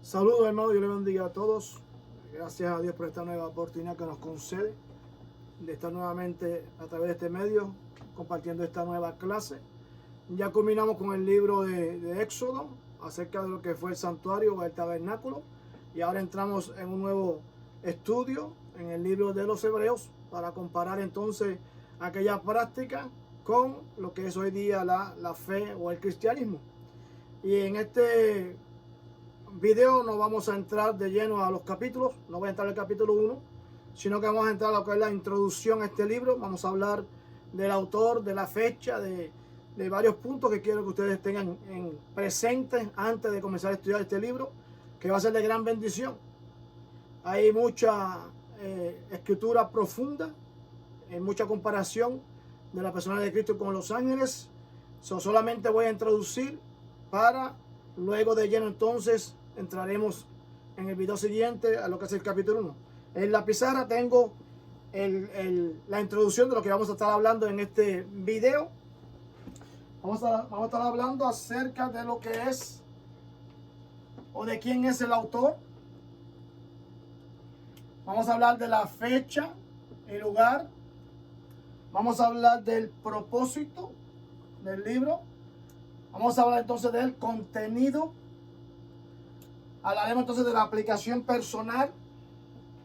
Saludos, hermano, yo le bendiga a todos. Gracias a Dios por esta nueva oportunidad que nos concede de estar nuevamente a través de este medio compartiendo esta nueva clase. Ya culminamos con el libro de Éxodo acerca de lo que fue el santuario o el tabernáculo, y ahora entramos en un nuevo estudio en el libro de los Hebreos para comparar entonces aquella práctica con lo que es hoy día la fe o el cristianismo. Y en este video no vamos a entrar de lleno a los capítulos, no voy a entrar al capítulo 1, sino que vamos a entrar a lo que es la introducción a este libro. Vamos a hablar del autor, de la fecha, de varios puntos que quiero que ustedes tengan en presente antes de comenzar a estudiar este libro, que va a ser de gran bendición. Hay mucha escritura profunda, mucha comparación de la persona de Cristo con los ángeles. Solamente voy a introducir para luego de lleno entonces entraremos en el video siguiente a lo que es el capítulo 1. En la pizarra tengo la introducción de lo que vamos a estar hablando en este video. Vamos a estar hablando acerca de lo que es o de quién es el autor. Vamos a hablar de la fecha y lugar. Vamos a hablar del propósito del libro. Vamos a hablar entonces del contenido. Hablaremos entonces de la aplicación personal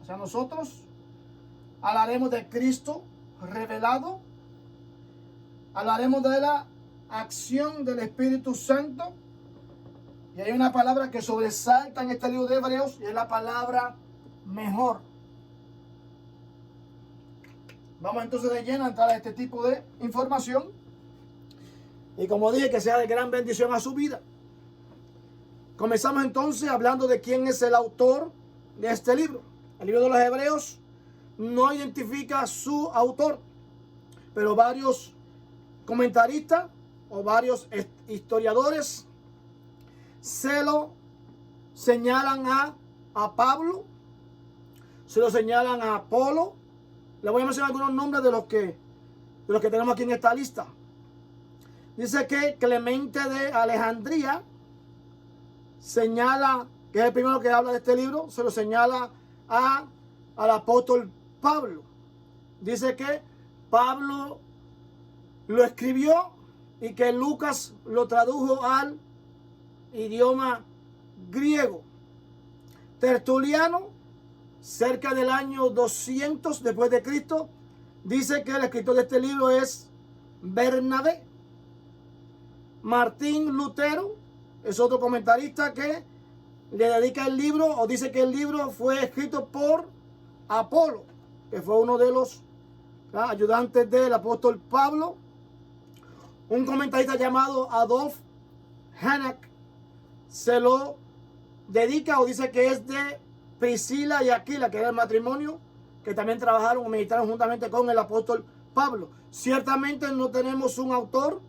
hacia nosotros. Hablaremos de Cristo revelado. Hablaremos de la acción del Espíritu Santo. Y hay una palabra que sobresalta en este libro de Hebreos, y es la palabra mejor. Vamos entonces de lleno a entrar a este tipo de información. Y como dije, que sea de gran bendición a su vida. Comenzamos entonces hablando de quién es el autor de este libro. El libro de los Hebreos no identifica su autor, pero varios comentaristas o varios historiadores se lo señalan a Pablo, se lo señalan a Apolo. Le voy a mencionar algunos nombres de los que tenemos aquí en esta lista. Dice que Clemente de Alejandría señala, que es el primero que habla de este libro, se lo señala al apóstol Pablo. Dice que Pablo lo escribió y que Lucas lo tradujo al idioma griego. Tertuliano, cerca del año 200 después de Cristo, dice que el escritor de este libro es Bernabé. Martín Lutero es otro comentarista que le dedica el libro, o dice que el libro fue escrito por Apolo, que fue uno de los ayudantes del apóstol Pablo. Un comentarista llamado Adolf Hanak se lo dedica, o dice que es de Priscila y Aquila, que era el matrimonio que también trabajaron o meditaron juntamente con el apóstol Pablo. Ciertamente no tenemos un autor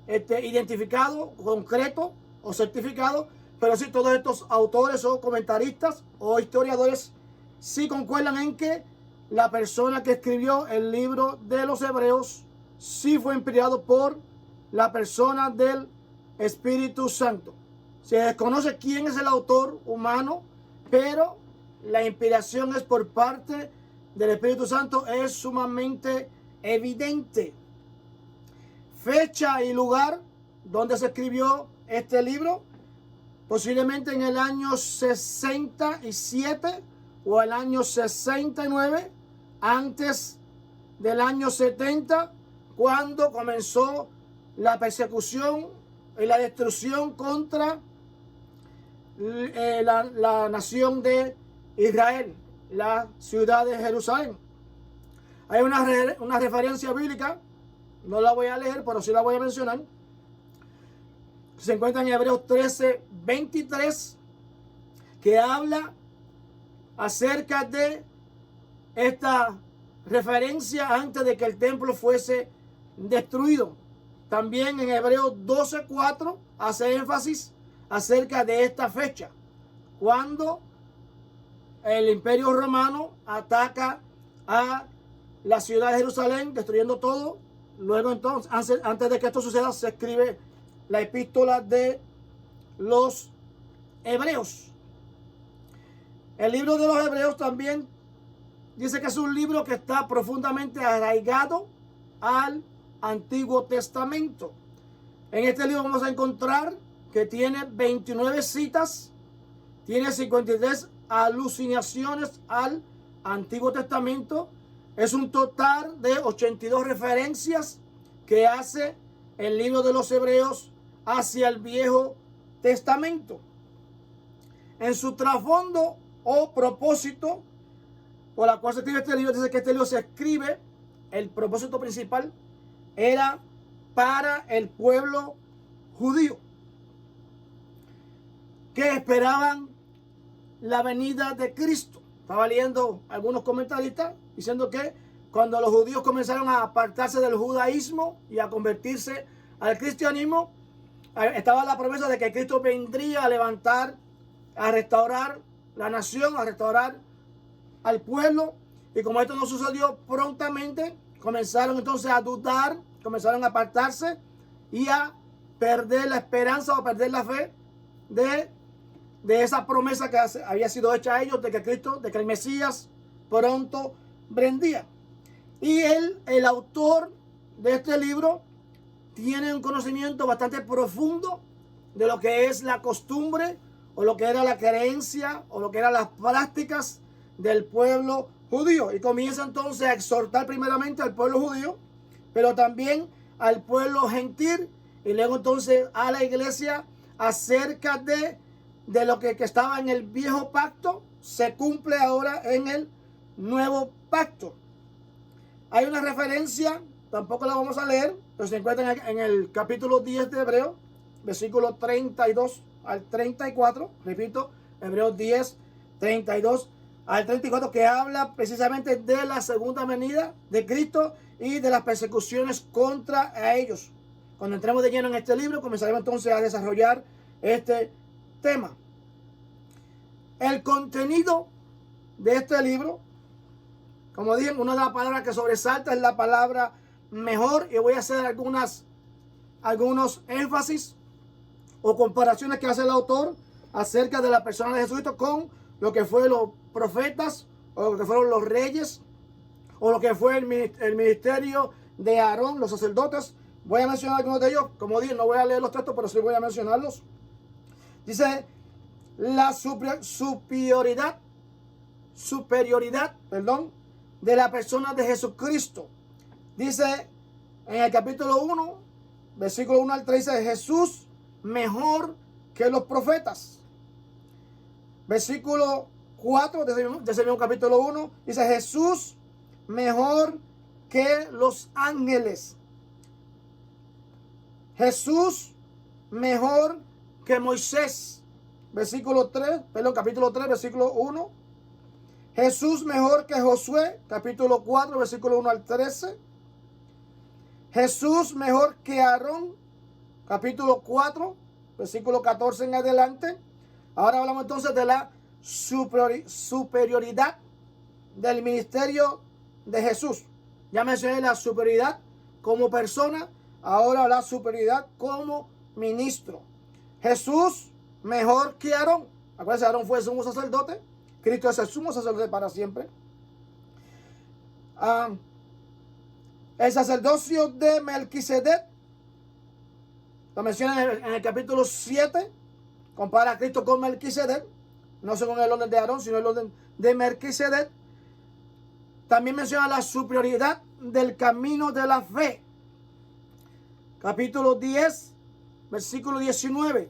identificado, concreto o certificado, pero sí todos estos autores o comentaristas o historiadores sí concuerdan en que la persona que escribió el libro de los Hebreos sí fue inspirado por la persona del Espíritu Santo. Se desconoce quién es el autor humano, pero la inspiración es por parte del Espíritu Santo, es sumamente evidente. Fecha y lugar donde se escribió este libro, posiblemente en el año 67 o el año 69, antes del año 70, cuando comenzó la persecución y la destrucción contra la nación de Israel, la ciudad de Jerusalén. Hay una referencia bíblica, no la voy a leer, pero sí la voy a mencionar. Se encuentra en Hebreos 13:23, que habla acerca de esta referencia antes de que el templo fuese destruido. También en Hebreos 12:4 hace énfasis acerca de esta fecha, cuando el Imperio Romano ataca a la ciudad de Jerusalén, destruyendo todo. Luego entonces, antes de que esto suceda, se escribe la epístola de los Hebreos. El libro de los Hebreos también dice que es un libro que está profundamente arraigado al Antiguo Testamento. En este libro vamos a encontrar que tiene 29 citas, tiene 53 alucinaciones al Antiguo Testamento. Es un total de 82 referencias que hace el libro de los Hebreos hacia el Viejo Testamento. En su trasfondo o propósito por la cual se escribe este libro, dice que este libro se escribe, el propósito principal era para el pueblo judío, que esperaban la venida de Cristo. Estaba leyendo algunos comentaristas diciendo que cuando los judíos comenzaron a apartarse del judaísmo y a convertirse al cristianismo, estaba la promesa de que Cristo vendría a levantar, a restaurar la nación, a restaurar al pueblo. Y como esto no sucedió prontamente, comenzaron entonces a dudar, comenzaron a apartarse y a perder la esperanza o a perder la fe de esa promesa que había sido hecha a ellos de que Cristo, de que el Mesías pronto vendría. Y el autor de este libro tiene un conocimiento bastante profundo de lo que es la costumbre o lo que era la creencia o lo que eran las prácticas del pueblo judío. Y comienza entonces a exhortar primeramente al pueblo judío, pero también al pueblo gentil y luego entonces a la iglesia acerca de lo que estaba en el viejo pacto, se cumple ahora en el nuevo pacto. Hay una referencia, tampoco la vamos a leer, pero se encuentra en el capítulo 10 de Hebreos, versículos 32 al 34, repito, Hebreos 10, 32 al 34, que habla precisamente de la segunda venida de Cristo y de las persecuciones contra ellos. Cuando entremos de lleno en este libro, comenzaremos entonces a desarrollar este tema. El contenido de este libro, como dije, una de las palabras que sobresalta es la palabra mejor, y voy a hacer algunos énfasis o comparaciones que hace el autor acerca de la persona de Jesucristo con lo que fue los profetas o lo que fueron los reyes o lo que fue el ministerio de Aarón, los sacerdotes. Voy a mencionar algunos de ellos. Como dije, no voy a leer los textos, pero sí voy a mencionarlos. Dice la superioridad de la persona de Jesucristo. Dice en el capítulo 1, versículo 1 al 3, dice Jesús mejor que los profetas. Versículo 4 de ese mismo capítulo 1 dice Jesús mejor que los ángeles. Jesús mejor que Moisés. Capítulo 3, versículo 1. Jesús mejor que Josué, capítulo 4, versículo 1 al 13. Jesús mejor que Aarón, capítulo 4, versículo 14 en adelante. Ahora hablamos entonces de la superioridad del ministerio de Jesús. Ya mencioné la superioridad como persona, ahora la superioridad como ministro. Jesús mejor que Aarón. Acuérdense, Aarón fue el sumo sacerdote. Cristo es el sumo sacerdote para siempre. El sacerdocio de Melquisedec, lo menciona en el capítulo 7. Compara a Cristo con Melquisedec, no según el orden de Aarón, sino el orden de Melquisedec. También menciona la superioridad del camino de la fe. Capítulo 10, versículo 19.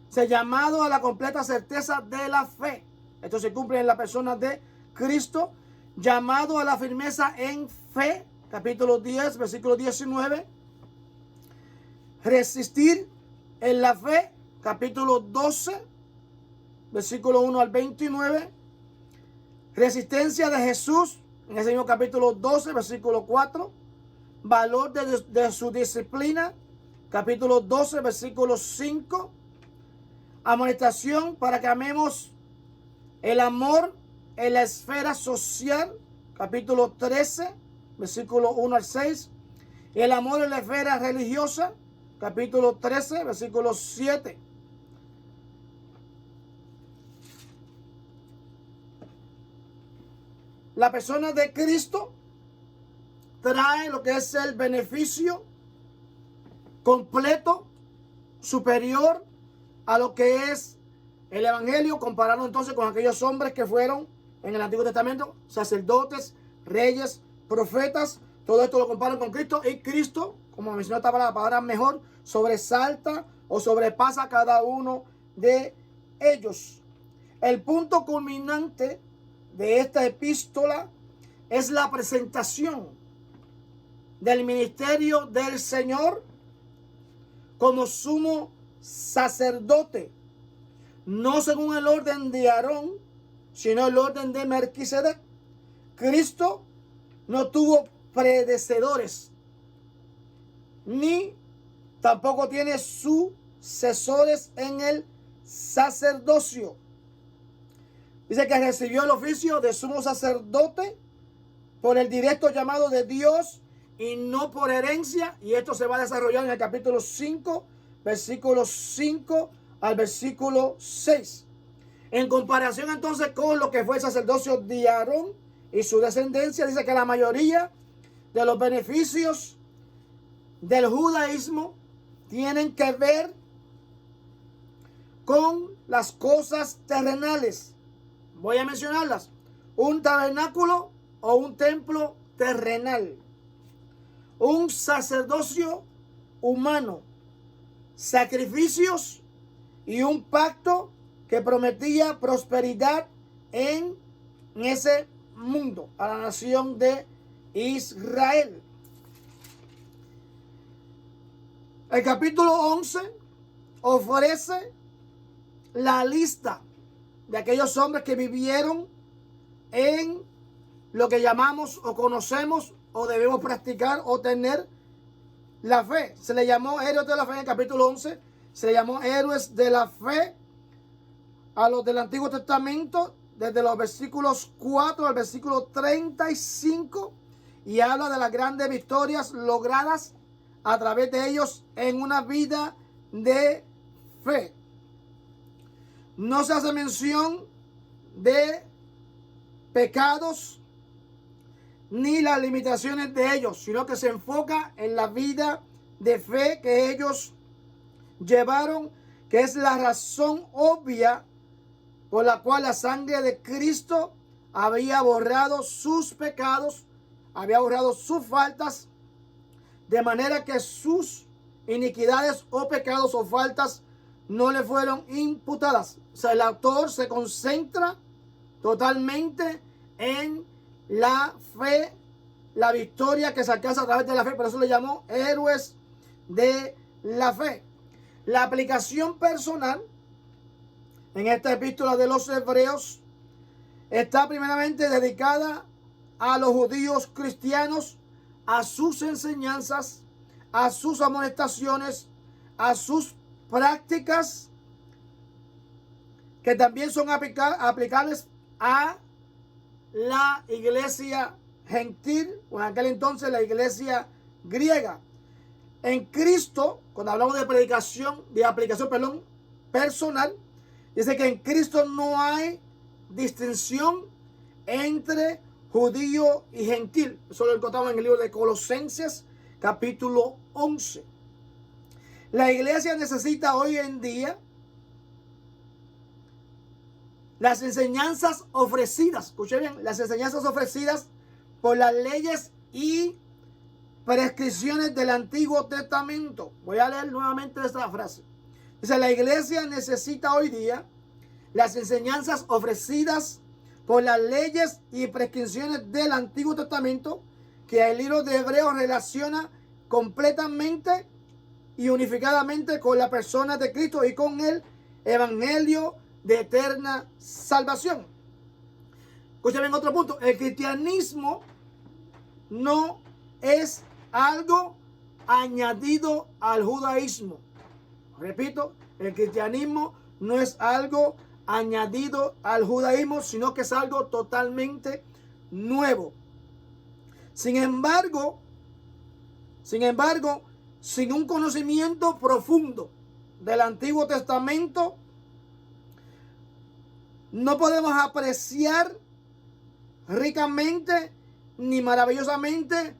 Se llamado a la completa certeza de la fe. Esto se cumple en la persona de Cristo. Llamado a la firmeza en fe. Capítulo 10, versículo 19. Resistir en la fe. Capítulo 12, versículo 1 al 29. Resistencia de Jesús. En ese mismo capítulo 12, versículo 4. Valor de su disciplina. Capítulo 12, versículo 5. Amonestación para que amemos el amor en la esfera social. Capítulo 13, versículo 1 al 6. El amor en la esfera religiosa. Capítulo 13, versículo 7. la persona de Cristo trae lo que es el beneficio completo, superior a lo que es el Evangelio, comparado entonces con aquellos hombres que fueron en el Antiguo Testamento, sacerdotes, reyes, profetas. Todo esto lo comparan con Cristo, y Cristo, como mencionó esta palabra mejor, sobresalta o sobrepasa a cada uno de ellos. El punto culminante de esta epístola es la presentación del ministerio del Señor como sumo sacerdote, no según el orden de Aarón, sino el orden de Melquisedec. Cristo no tuvo predecesores, ni tampoco tiene sucesores en el sacerdocio. Dice que recibió el oficio de sumo sacerdote por el directo llamado de Dios y no por herencia. Y esto se va a desarrollar en el capítulo 5, versículo 5 al versículo 6. En comparación entonces con lo que fue el sacerdocio de Aarón y su descendencia, dice que la mayoría de los beneficios del judaísmo tienen que ver con las cosas terrenales. Voy a mencionarlas. Un tabernáculo o un templo terrenal. Un sacerdocio humano. Sacrificios y un pacto que prometía prosperidad en ese mundo, a la nación de Israel. El capítulo 11 ofrece la lista de aquellos hombres que vivieron en lo que llamamos o conocemos o debemos practicar o tener la fe. Se le llamó héroes de la fe en el capítulo 11. Se le llamó héroes de la fe a los del Antiguo Testamento, desde los versículos 4 al versículo 35, y habla de las grandes victorias logradas a través de ellos en una vida de fe. No se hace mención de pecados ni las limitaciones de ellos, sino que se enfoca en la vida de fe que ellos llevaron, que es la razón obvia por la cual la sangre de Cristo había borrado sus pecados, había borrado sus faltas, de manera que sus iniquidades o pecados o faltas no le fueron imputadas. O sea, el autor se concentra totalmente en la fe, la victoria que se alcanza a través de la fe. Por eso le llamó héroes de la fe. La aplicación personal en esta epístola de los Hebreos está primeramente dedicada a los judíos cristianos, a sus enseñanzas, a sus amonestaciones, a sus prácticas, que también son aplicables a la iglesia gentil, o en aquel entonces la iglesia griega. En Cristo, cuando hablamos de aplicación personal, dice que en Cristo no hay distinción entre judío y gentil. Eso lo encontramos en el libro de Colosenses, capítulo 11. La iglesia necesita hoy en día las enseñanzas ofrecidas, escuchen bien, las enseñanzas ofrecidas por las leyes y prescripciones del Antiguo Testamento. Voy a leer nuevamente esta frase. Dice, la iglesia necesita hoy día las enseñanzas ofrecidas por las leyes y prescripciones del Antiguo Testamento, que el libro de Hebreos relaciona completamente y unificadamente con la persona de Cristo y con el evangelio de eterna salvación. Escuchen bien otro punto. El cristianismo no es algo añadido al judaísmo. Repito, el cristianismo no es algo añadido al judaísmo, sino que es algo totalmente nuevo. Sin embargo, sin un conocimiento profundo del Antiguo Testamento, no podemos apreciar ricamente ni maravillosamente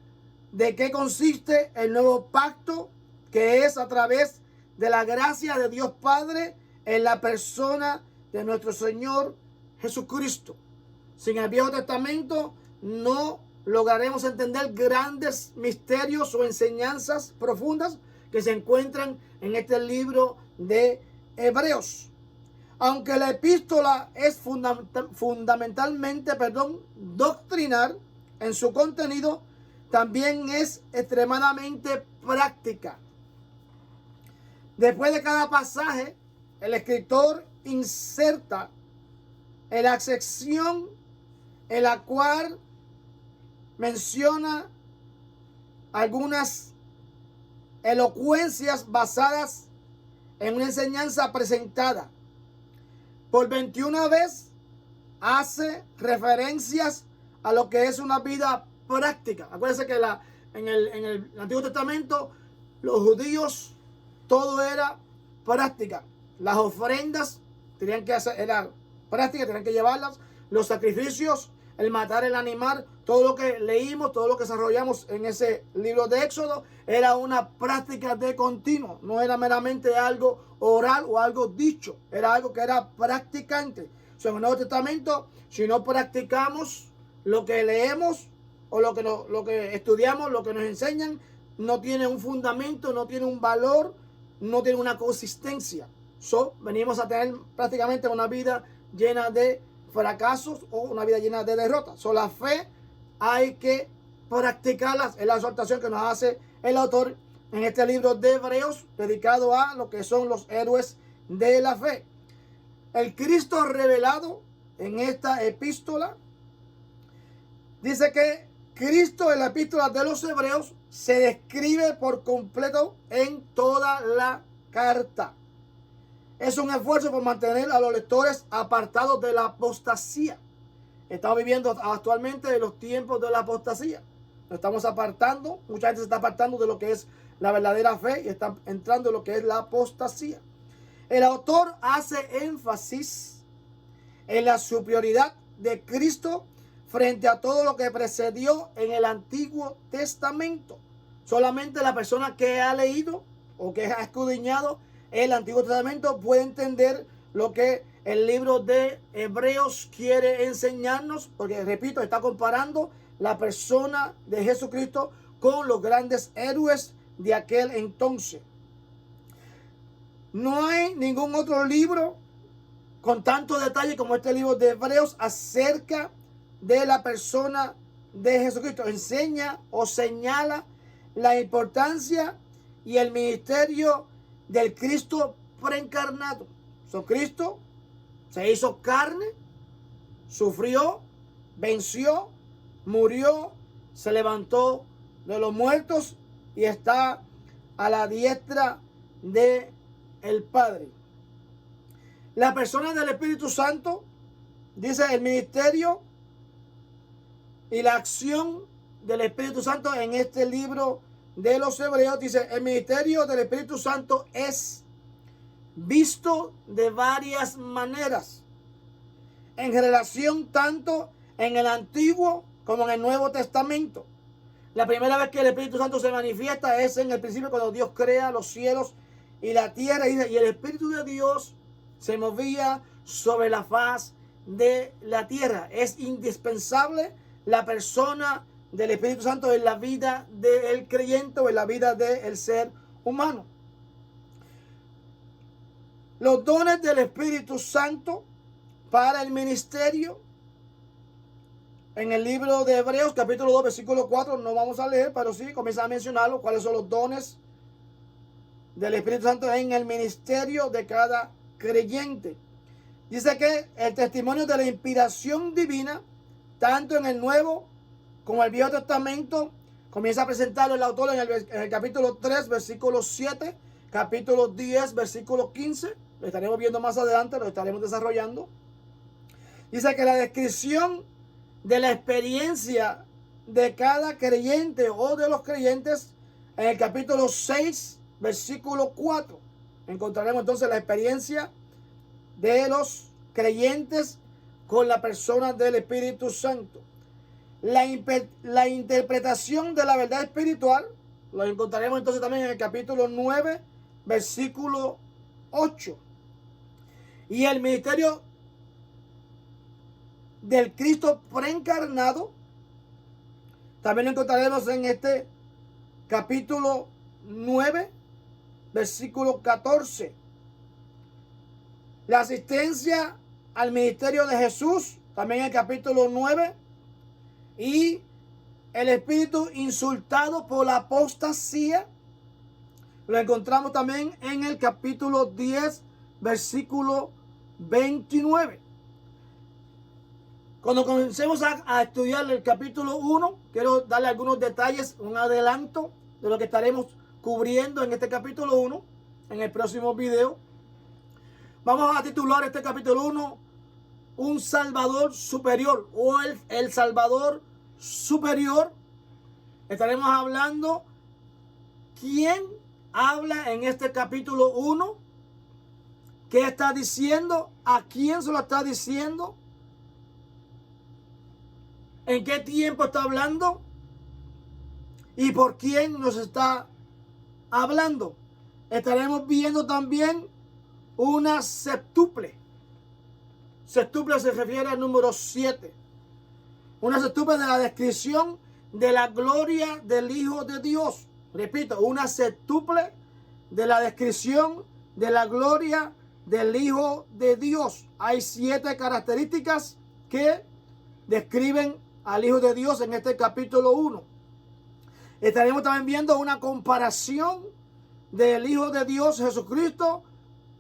de qué consiste el nuevo pacto, que es a través de la gracia de Dios Padre en la persona de nuestro Señor Jesucristo. Sin el Viejo Testamento no lograremos entender grandes misterios o enseñanzas profundas que se encuentran en este libro de Hebreos. Aunque la epístola es fundamentalmente doctrinal en su contenido, también es extremadamente práctica. Después de cada pasaje, el escritor inserta en la sección en la cual menciona algunas elocuencias basadas en una enseñanza presentada. Por 21 veces hace referencias a lo que es una vida práctica. Acuérdense que en el Antiguo Testamento los judíos todo era práctica. Las ofrendas tenían que hacer, era práctica, tenían que llevarlas. Los sacrificios, el matar el animal, todo lo que leímos, todo lo que desarrollamos en ese libro de Éxodo, era una práctica de continuo. No era meramente algo oral o algo dicho, era algo que era practicante. O sea, en el Nuevo Testamento, si no practicamos lo que leemos o lo que estudiamos, lo que nos enseñan, no tiene un fundamento, no tiene un valor, no tiene una consistencia. Venimos a tener prácticamente una vida llena de fracasos o una vida llena de derrotas. La fe hay que practicarla. Es la exhortación que nos hace el autor en este libro de Hebreos, dedicado a lo que son los héroes de la fe. El Cristo revelado en esta epístola dice que Cristo en la epístola de los Hebreos se describe por completo en toda la carta. Es un esfuerzo por mantener a los lectores apartados de la apostasía. Estamos viviendo actualmente de los tiempos de la apostasía. Nos estamos apartando, mucha gente se está apartando de lo que es la verdadera fe y está entrando en lo que es la apostasía. El autor hace énfasis en la superioridad de Cristo frente a todo lo que precedió en el Antiguo Testamento. Solamente la persona que ha leído o que ha escudriñado el Antiguo Testamento puede entender lo que el libro de Hebreos quiere enseñarnos, porque repito, está comparando la persona de Jesucristo con los grandes héroes de aquel entonces. No hay ningún otro libro con tanto detalle como este libro de Hebreos acerca de la persona de Jesucristo. Enseña o señala la importancia y el ministerio del Cristo preencarnado. Cristo se hizo carne, sufrió, venció, murió, se levantó de los muertos y está a la diestra de el Padre. La persona del Espíritu Santo, dice el ministerio y la acción del Espíritu Santo en este libro de los Hebreos, dice el ministerio del Espíritu Santo es visto de varias maneras en relación tanto en el Antiguo como en el Nuevo Testamento. La primera vez que el Espíritu Santo se manifiesta es en el principio, cuando Dios crea los cielos y la tierra, y el Espíritu de Dios se movía sobre la faz de la tierra. Es indispensable la persona del Espíritu Santo en la vida del creyente o en la vida del ser humano. Los dones del Espíritu Santo para el ministerio, en el libro de Hebreos, capítulo 2, versículo 4, no vamos a leer, pero sí comienza a mencionarlo, cuáles son los dones del Espíritu Santo en el ministerio de cada creyente. Dice que el testimonio de la inspiración divina, tanto en el Nuevo como en el Viejo Testamento, comienza a presentarlo el autor en el capítulo 3, versículo 7, capítulo 10, versículo 15. Lo estaremos viendo más adelante, lo estaremos desarrollando. Dice que la descripción de la experiencia de cada creyente o de los creyentes, en el capítulo 6, versículo 4, encontraremos entonces la experiencia de los creyentes con la persona del Espíritu Santo. la interpretación de la verdad espiritual. Lo encontraremos entonces también en el capítulo 9, versículo 8. Y el ministerio del Cristo preencarnado también lo encontraremos en este capítulo 9, versículo 14. La asistencia al ministerio de Jesús, también en el capítulo 9. Y el espíritu insultado por la apostasía, lo encontramos también en el capítulo 10, versículo 29. Cuando comencemos a estudiar el capítulo 1, quiero darle algunos detalles, un adelanto de lo que estaremos cubriendo en este capítulo 1, en el próximo video. Vamos a titular este capítulo 1, un Salvador superior, o el Salvador superior. Estaremos hablando quién habla en este capítulo 1, qué está diciendo, a quién se lo está diciendo, en qué tiempo está hablando y por quién nos está hablando. Estaremos viendo también una septuple. Septuple se refiere al número 7. Una septuple de la descripción de la gloria del Hijo de Dios. Repito, una septuple de la descripción de la gloria del Hijo de Dios. Hay 7 características que describen al Hijo de Dios en este capítulo 1. Estaremos también viendo una comparación del Hijo de Dios Jesucristo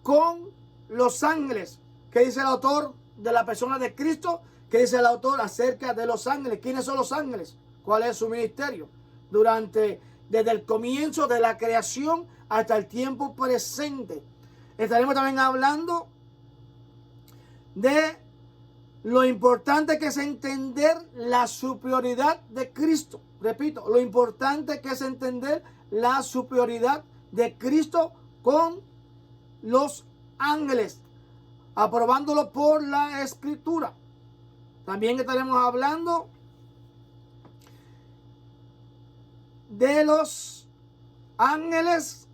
con los ángeles. ¿Qué dice el autor de la persona de Cristo? ¿Qué dice el autor acerca de los ángeles? ¿Quiénes son los ángeles? ¿Cuál es su ministerio? Desde el comienzo de la creación hasta el tiempo presente. Estaremos también hablando de lo importante que es entender la superioridad de Cristo. Repito, lo importante que es entender la superioridad de Cristo con los ángeles, aprobándolo por la Escritura. También estaremos hablando de los ángeles,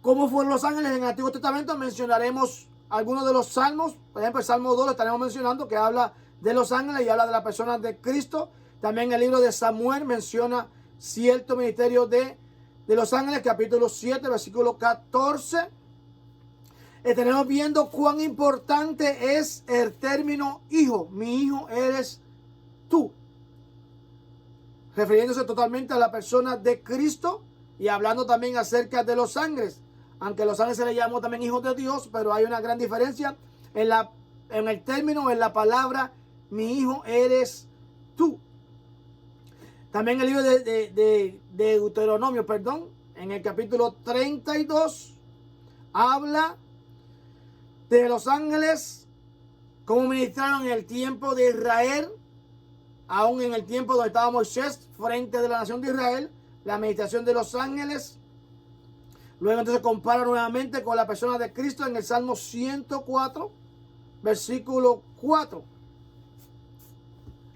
cómo fueron los ángeles en el Antiguo Testamento. Mencionaremos algunos de los salmos. Por ejemplo, el Salmo 2 lo estaremos mencionando, que habla de los ángeles y habla de la persona de Cristo. También el libro de Samuel menciona cierto ministerio de los ángeles, capítulo 7, versículo 14. Estaremos viendo cuán importante es el término hijo. Mi hijo eres tú, refiriéndose totalmente a la persona de Cristo y hablando también acerca de los ángeles. Aunque los ángeles se les llamó también hijos de Dios, pero hay una gran diferencia en el término, en la palabra mi hijo eres tú. También el libro de Deuteronomio, en el capítulo 32, habla de los ángeles, cómo ministraron en el tiempo de Israel, aún en el tiempo donde estaba Moisés frente de la nación de Israel, la meditación de los ángeles. Luego entonces compara nuevamente con la persona de Cristo en el Salmo 104, versículo 4.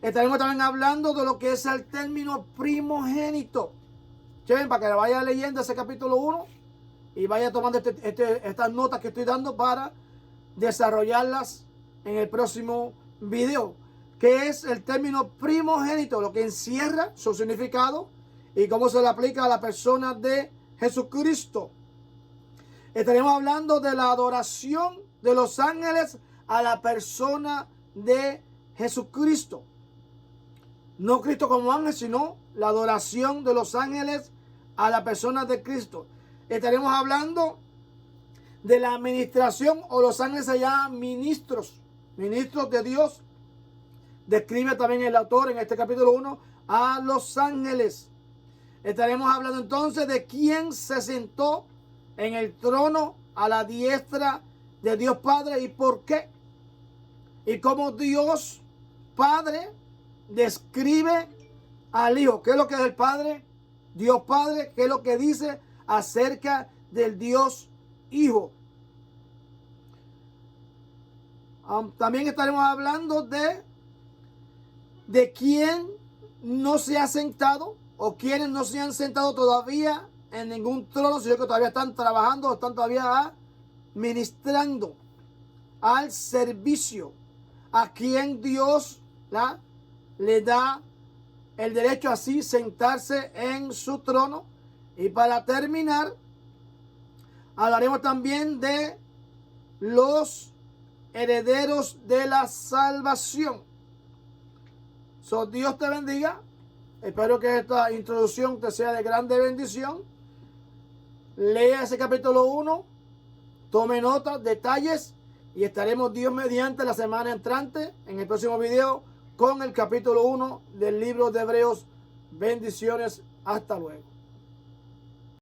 Estaremos también hablando de lo que es el término primogénito. Cheven, para que vaya leyendo ese capítulo 1 y vaya tomando estas notas que estoy dando para desarrollarlas en el próximo video. ¿Qué es el término primogénito? Lo que encierra su significado y cómo se le aplica a la persona de Jesucristo. Estaremos hablando de la adoración de los ángeles a la persona de Jesucristo. No Cristo como ángel, sino la adoración de los ángeles a la persona de Cristo. Estaremos hablando de la administración, o los ángeles se llaman ministros de Dios. Describe también el autor en este capítulo 1 a los ángeles. Estaremos hablando entonces de quién se sentó en el trono a la diestra de Dios Padre y por qué. Y cómo Dios Padre describe al Hijo. ¿Qué es lo que es el Padre? Dios Padre, ¿qué es lo que dice acerca del Dios Hijo? También estaremos hablando de de quién no se ha sentado o quienes no se han sentado todavía en ningún trono, sino que todavía están trabajando o están todavía ministrando al servicio, a quien Dios le da el derecho así sentarse en su trono. Y para terminar, hablaremos también de los herederos de la salvación. Dios te bendiga. Espero que esta introducción te sea de grande bendición. Lea ese capítulo 1, tome notas, detalles, y estaremos Dios mediante la semana entrante en el próximo video con el capítulo 1 del libro de Hebreos. Bendiciones. Hasta luego.